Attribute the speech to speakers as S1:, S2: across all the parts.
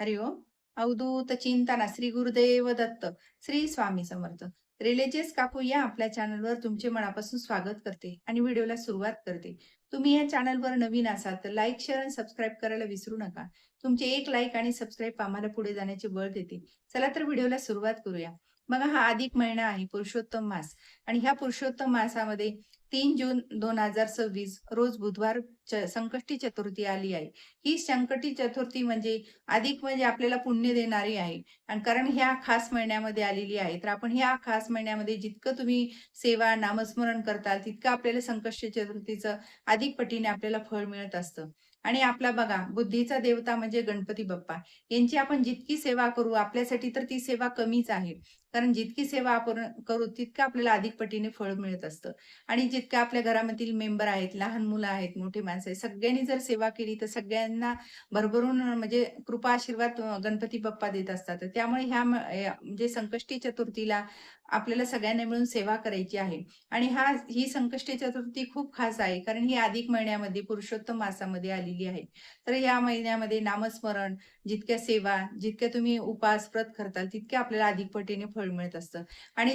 S1: हरि ओम. अवधूत चिंतन श्री गुरुदेव दत्त. श्री स्वामी समर्थ. रिलिजियस काकू या आपल्या चॅनलवर तुमचे मनापासून स्वागत करते आणि व्हिडिओला सुरुवात करते. तुम्ही या चॅनलवर नवीन असाल तर लाईक, शेअर आणि सबस्क्राईब करायला विसरू नका. तुमचे एक लाईक आणि सबस्क्राईब आम्हाला पुढे जाण्याचे बळ देते. चला तर व्हिडिओला सुरुवात करूया. बघा, हा अधिक महिना आहे, पुरुषोत्तम मास. आणि ह्या पुरुषोत्तम मासामध्ये 3 जून 2026 रोज बुधवार संकष्टी चतुर्थी आली आहे. ही संकटी चतुर्थी म्हणजे आपल्याला पुण्य देणारी आहे. आणि कारण ह्या खास महिन्यामध्ये आलेली आहे, तर आपण ह्या खास महिन्यामध्ये जितकं तुम्ही सेवा, नामस्मरण करताल, तितकं आपल्याला संकष्टी चतुर्थीचं अधिक पटीने आपल्याला फळ मिळत असतं. आणि आपला बघा, बुद्धीचा देवता म्हणजे गणपती बाप्पा. यांची आपण जितकी सेवा करू, आपल्यासाठी तर ती सेवा कमीच आहे. कारण जितकी सेवा आपण करू, तितकं आपल्याला अधिक पटीने फळ मिळत असतं. आणि जितकं आपल्या घरामधील मेंबर आहेत, लहान मुलं आहेत, मोठी माणसं आहेत, सगळ्यांनी जर सेवा केली, तर सगळ्यांना भरभरून कृपा आशीर्वाद गणपती बाप्पा देत असतात. तर त्यामुळे म्हणजे संकष्टी चतुर्थीला आपल्याला सगळ्यांना मिळून सेवा करायची आहे. आणि ही संकष्टी चतुर्थी खूप खास आहे, कारण ही अधिक महिन्यामध्ये पुरुषोत्तम मासामध्ये आलेली आहे. तर या महिन्यामध्ये नामस्मरण, जितक्या सेवा, जितक्या तुम्ही उपास, व्रत करताल, तितके आपल्याला अधिक पटीने फळ मिळत असतं. आणि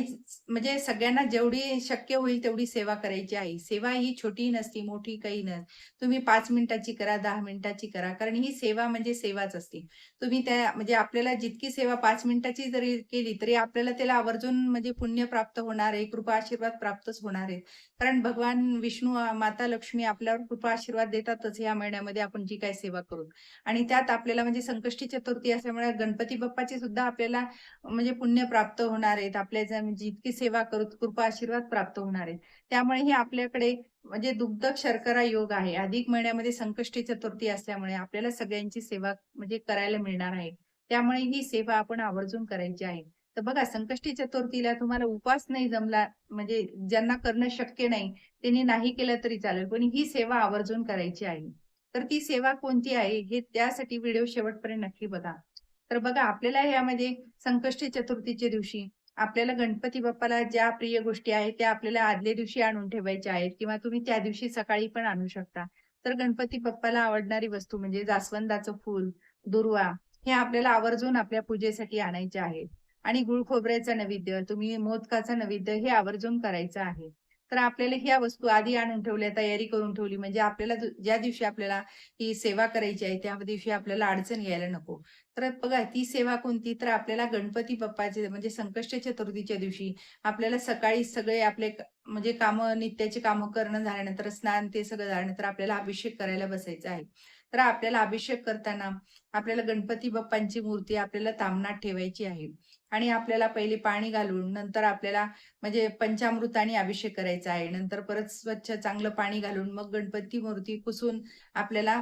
S1: म्हणजे सगळ्यांना जेवढी शक्य होईल तेवढी सेवा करायची आहे. सेवा ही छोटी नसती, मोठी काही नसते. तुम्ही 5 मिनिटाची करा, 10 मिनिटाची करा. कारण ही सेवा म्हणजे सेवाच असते. तुम्ही त्या म्हणजे आपल्याला जितकी सेवा 5 मिनिटाची जरी केली, तरी आपल्याला त्याला आवर्जून म्हणजे पुण्य प्राप्त होणार आहे, कृपा आशीर्वाद प्राप्तच होणार आहे. कारण भगवान विष्णू, माता लक्ष्मी आपल्यावर कृपा आशीर्वाद देतातच या महिन्यामध्ये आपण जी काही सेवा करू. आणि त्यात आपल्याला म्हणजे संकष्टी चतुर्थी असल्यामुळे गणपती बाप्पाची सुद्धा आपल्याला म्हणजे पुण्य प्राप्त होणार आहेत. आपल्या जितकी सेवा करू, कृपा आशीर्वाद प्राप्त होणार आहेत. त्यामुळे हे आपल्याकडे म्हणजे दुग्ध शर्करा योग आहे. अधिक महिन्यामध्ये संकष्टी चतुर्थी असल्यामुळे आपल्याला सगळ्यांची सेवा म्हणजे करायला मिळणार आहे. त्यामुळे ही सेवा आपण आवर्जून करायची आहे. तर बघा, संकष्टी चतुर्थीला तुम्हाला उपवास नाही जमला, म्हणजे ज्यांना करणं शक्य नाही, त्यांनी नाही केलं तरी चालेल. पण ही सेवा आवर्जून करायची आहे. तर ती सेवा कोणती आहे, हे त्यासाठी व्हिडिओ शेवटपर्यंत नक्की बघा. तर बघा, आपल्याला यामध्ये संकष्टी चतुर्थीच्या दिवशी आपल्याला गणपती बाप्पाला ज्या प्रिय गोष्टी आहेत, त्या आपल्याला आदल्या दिवशी आणून ठेवायच्या आहेत किंवा तुम्ही त्या दिवशी सकाळी पण आणू शकता. तर गणपती बाप्पाला आवडणारी वस्तू म्हणजे जास्वंदाचं फूल, दुर्वा, हे आपल्याला आवर्जून आपल्या पूजेसाठी आणायचे आहे. आणि गुळ खोबऱ्याचा नैवेद्य, तुम्ही मोदकाचा नैवेद्य हे आवर्जून करायचं आहे. तर आपल्याला ह्या वस्तू आधी आणून ठेवल्या, तयारी करून ठेवली, म्हणजे आपल्याला ज्या दिवशी आपल्याला ही सेवा करायची आहे, त्या दिवशी आपल्याला अडचण यायला नको. तर बघा, ती सेवा कोणती? तर आपल्याला गणपती बाप्पाचे म्हणजे संकष्टी चतुर्थीच्या दिवशी आपल्याला सकाळी सगळे आपले म्हणजे कामं, नित्याची कामं करणं झाल्यानंतर, स्नान ते सगळं झाल्यानंतर आपल्याला अभिषेक करायला बसायचं आहे. तर आपल्याला अभिषेक करताना आपल्याला गणपती बाप्पांची मूर्ती आपल्याला तामणात ठेवायची आहे. आणि आपल्याला पहिले पाणी घालून, नंतर आपल्याला म्हणजे पंचामृताने अभिषेक करायचा आहे. नंतर परत स्वच्छ चांगलं पाणी घालून मग गणपती मूर्ती पुसून आपल्याला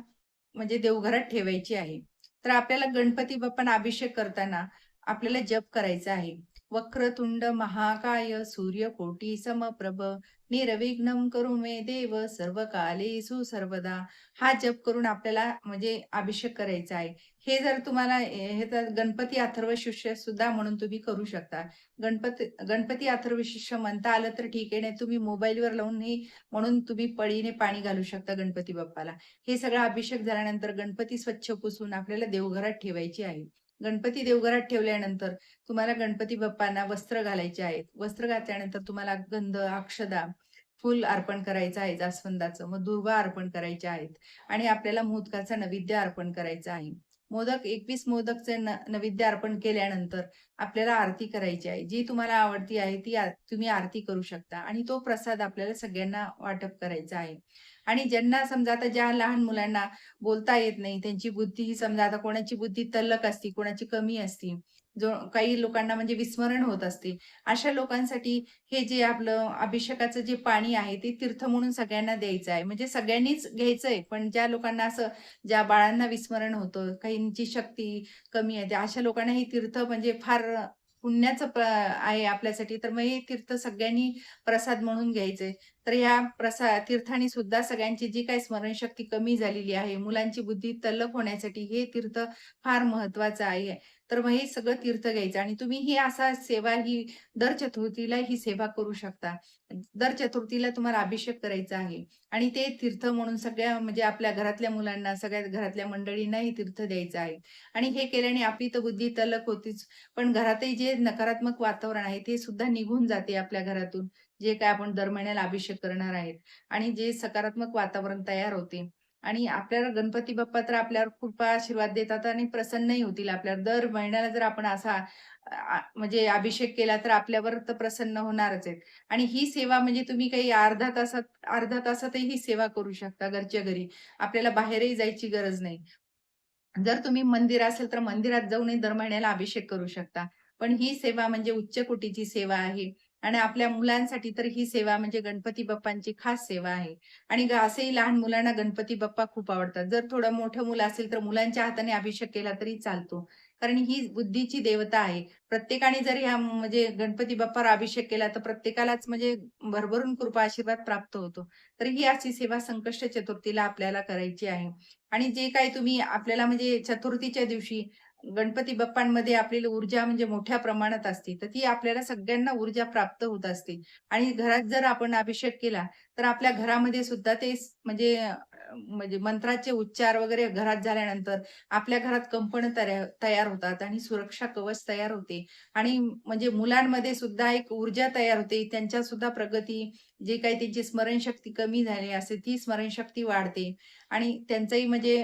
S1: म्हणजे देवघरात ठेवायची आहे. तर आपल्याला गणपती बाप्पांना अभिषेक करताना आपल्याला जप करायचा आहे. वक्रतुंड महाकाय सूर्यकोटी समप्रभ निर्विघ्नं करू मे देव सर्वकालेषु सर्वदा. हा जप करून आपल्याला म्हणजे अभिषेक करायचा आहे. हे जर तुम्हाला हे तर गणपती अथर्व शीर्ष सुद्धा म्हणून तुम्ही करू शकता. गणपती अथर्व शीर्ष म्हणता आलं तर ठीक आहे, नाही तुम्ही मोबाईलवर लावूनही म्हणून तुम्ही पळीने पाणी घालू शकता गणपती बाप्पाला. हे सगळा अभिषेक झाल्यानंतर गणपती स्वच्छ पुसून आपल्याला देवघरात ठेवायची आहे. गणपती देवघरात ठेवल्यानंतर तुम्हाला गणपती बाप्पांना वस्त्र घालायचे आहेत. वस्त्र घातल्यानंतर तुम्हाला गंध, अक्षदा, फूल अर्पण करायचं आहे जास्वंदाचं. मग दुर्वा अर्पण करायच्या आहेत. आणि आपल्याला मोदकाचा नैवेद्य अर्पण करायचा आहे. 21 मोदकचे नैवेद्य अर्पण केल्यानंतर आपल्याला आरती करायची आहे. जी तुम्हाला आवडती आहे ती तुम्ही आरती करू शकता. आणि तो प्रसाद आपल्याला सगळ्यांना वाटप करायचा आहे. आणि ज्यांना समजा आता ज्या लहान मुलांना बोलता येत नाही, त्यांची बुद्धी ही समजा आता कोणाची बुद्धी तल्लख असते, कोणाची कमी असते. काही लोकांना म्हणजे विस्मरण होत असते. अशा लोकांसाठी हे जे आपलं अभिषेकाचं जे पाणी आहे, ते तीर्थ म्हणून सगळ्यांना द्यायचं आहे. म्हणजे सगळ्यांनीच घ्यायचंय, पण ज्या लोकांना असं ज्या बाळांना विस्मरण होतं, काहींची शक्ती कमी आहे, अशा लोकांना हे तीर्थ म्हणजे फार पुण्याचं आहे आपल्यासाठी. तर मग हे तीर्थ सगळ्यांनी प्रसाद म्हणून घ्यायचंय. तर ह्या तीर्थाने सुद्धा सगळ्यांची जी काही स्मरणशक्ती कमी झालेली आहे, मुलांची बुद्धी तल्लख होण्यासाठी हे तीर्थ फार महत्त्वाचं आहे. तर मग हे सगळं तीर्थ घ्यायचं आणि तुम्ही ही असा सेवा ही दर चतुर्थीला ही सेवा करू शकता. दर चतुर्थीला तुम्हाला अभिषेक करायचा आहे आणि ते तीर्थ म्हणून सगळ्या म्हणजे आपल्या घरातल्या मुलांना, सगळ्या घरातल्या मंडळींना हे तीर्थ द्यायचं आहे आणि हे केल्याने आपली तर बुद्धी तल्लख होतीच, पण घरातही जे नकारात्मक वातावरण आहे, ते सुद्धा निघून जाते आपल्या घरातून. जे काय आपण दर महिन्याला अभिषेक करणार आहेत आणि जे सकारात्मक वातावरण तयार होते आणि आपल्याला गणपती बाप्पा तर आपल्यावर खूप आशीर्वाद देतात आणि प्रसन्नही होतील आपल्यावर. दर महिन्याला जर आपण असा म्हणजे अभिषेक केला तर आपल्यावर तर प्रसन्न होणारच आहेत. आणि ही सेवा म्हणजे तुम्ही काही अर्ध्या तासातही ही सेवा करू शकता घरच्या घरी. आपल्याला बाहेरही जायची गरज नाही. जर तुम्ही मंदिर असेल तर मंदिरात जाऊनही दर महिन्याला अभिषेक करू शकता. पण ही सेवा म्हणजे उच्च कोटीची सेवा आहे आणि आपल्या मुलांसाठी तर ही सेवा म्हणजे गणपती बाप्पांची खास सेवा आहे. आणि असेही लहान मुलांना गणपती बाप्पा खूप आवडतात. जर थोडं मोठं मुलं असेल तर मुलांच्या हाताने अभिषेक केला तरी चालतो. कारण ही बुद्धीची देवता आहे. प्रत्येकाने जर ह्या म्हणजे गणपती बाप्पावर अभिषेक केला तर प्रत्येकालाच म्हणजे भरभरून कृपा आशीर्वाद प्राप्त होतो. तर ही अशी सेवा संकष्ट चतुर्थीला आपल्याला करायची आहे. आणि जे काही तुम्ही आपल्याला म्हणजे चतुर्थीच्या दिवशी गणपती बाप्पांमध्ये आपल्याला ऊर्जा म्हणजे मोठ्या प्रमाणात असते. तर ती आपल्याला सगळ्यांना ऊर्जा प्राप्त होत असते. आणि घरात जर आपण अभिषेक केला, तर आपल्या घरामध्ये सुद्धा ते म्हणजे मंत्राचे उच्चार वगैरे घरात झाल्यानंतर आपल्या घरात कंपनं तयार होतात आणि सुरक्षा कवच तयार होते. आणि म्हणजे मुलांमध्ये सुद्धा एक ऊर्जा तयार होते. त्यांच्या सुद्धा प्रगती, जे काही त्यांची स्मरणशक्ती कमी झाली असेल, ती स्मरणशक्ती वाढते. आणि त्यांचंही म्हणजे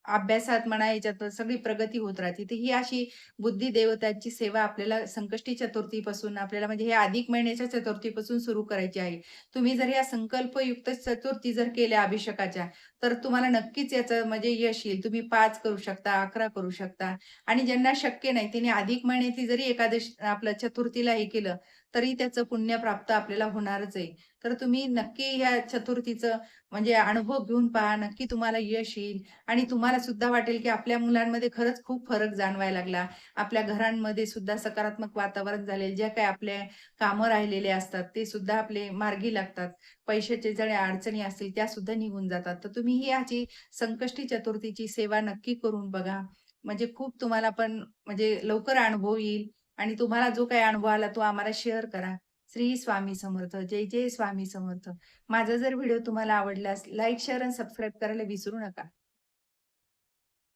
S1: अभ्यासात म्हणा, याच्यात सगळी प्रगती होत राहते. तर ही अशी बुद्धी देवताची सेवा आपल्याला संकष्टी चतुर्थीपासून आपल्याला म्हणजे हे अधिक महिन्याच्या चतुर्थीपासून सुरू करायची आहे. तुम्ही जर या संकल्पयुक्त चतुर्थी जर केल्या अभिषेकाच्या, तर तुम्हाला नक्कीच याचं म्हणजे यश येईल. तुम्ही 5 करू शकता, 11 करू शकता आणि ज्यांना शक्य नाही, त्यांनी अधिक महिन्यातली जरी एकादशी आपलं चतुर्थीला हे केलं, तरी त्याचं पुण्य प्राप्त आपल्याला होणारच आहे. तर तुम्ही नक्की ह्या चतुर्थीचं म्हणजे अनुभव घेऊन पहा. नक्की तुम्हाला यश येईल आणि तुम्हाला सुद्धा वाटेल, की आपल्या मुलांमध्ये खरंच खूप फरक जाणवायला लागला. आपल्या घरांमध्ये सुद्धा सकारात्मक वातावरण झाले. ज्या काही आपल्या कामं राहिलेले असतात, ते सुद्धा आपले मार्गी लागतात. पैशाच्या ज्या अडचणी असतील, त्या सुद्धा निघून जातात. तर तुम्ही ही ह्याची संकष्टी चतुर्थीची सेवा नक्की करून बघा. म्हणजे खूप तुम्हाला पण म्हणजे लवकर अनुभव येईल आणि तुम्हाला जो काही अनुभव आला, तो आम्हाला शेअर करा. श्री स्वामी समर्थ. जय जय स्वामी समर्थ. माझा जर व्हिडिओ तुम्हाला आवडल्यास लाईक, शेअर आणि सबस्क्राईब करायला विसरू नका.